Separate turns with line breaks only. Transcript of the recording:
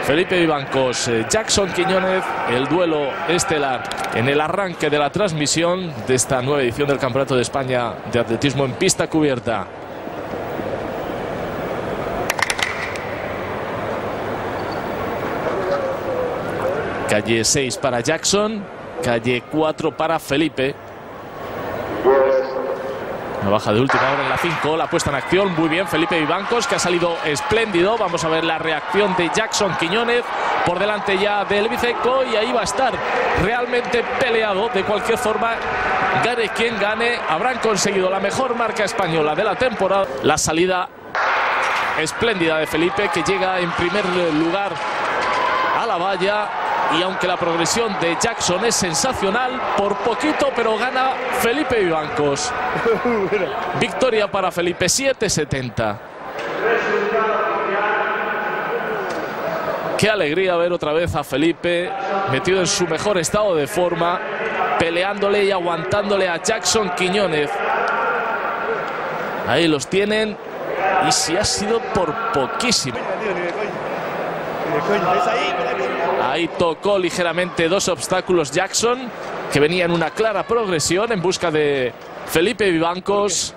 Felipe Vivancos, Jackson Quiñónez, el duelo estelar en el arranque de la transmisión de esta nueva edición del Campeonato de España de Atletismo en pista cubierta. Calle 6 para Jackson, calle 4 para Felipe. Una baja de última hora en la 5, la puesta en acción, muy bien Felipe Vivancos, que ha salido espléndido. Vamos a ver la reacción de Jackson Quiñónez, por delante ya del Biceco, y ahí va a estar realmente peleado. De cualquier forma, gane quien gane, habrán conseguido la mejor marca española de la temporada. La salida espléndida de Felipe, que llega en primer lugar a la valla. Y aunque la progresión de Jackson es sensacional, por poquito, pero gana Felipe Vivancos. Victoria para Felipe, 7:70. Qué alegría ver otra vez a Felipe metido en su mejor estado de forma, peleándole y aguantándole a Jackson Quiñónez. Ahí los tienen, y si ha sido por poquísimo. Ahí tocó ligeramente dos obstáculos Jackson, que venía en una clara progresión en busca de Felipe Vivancos.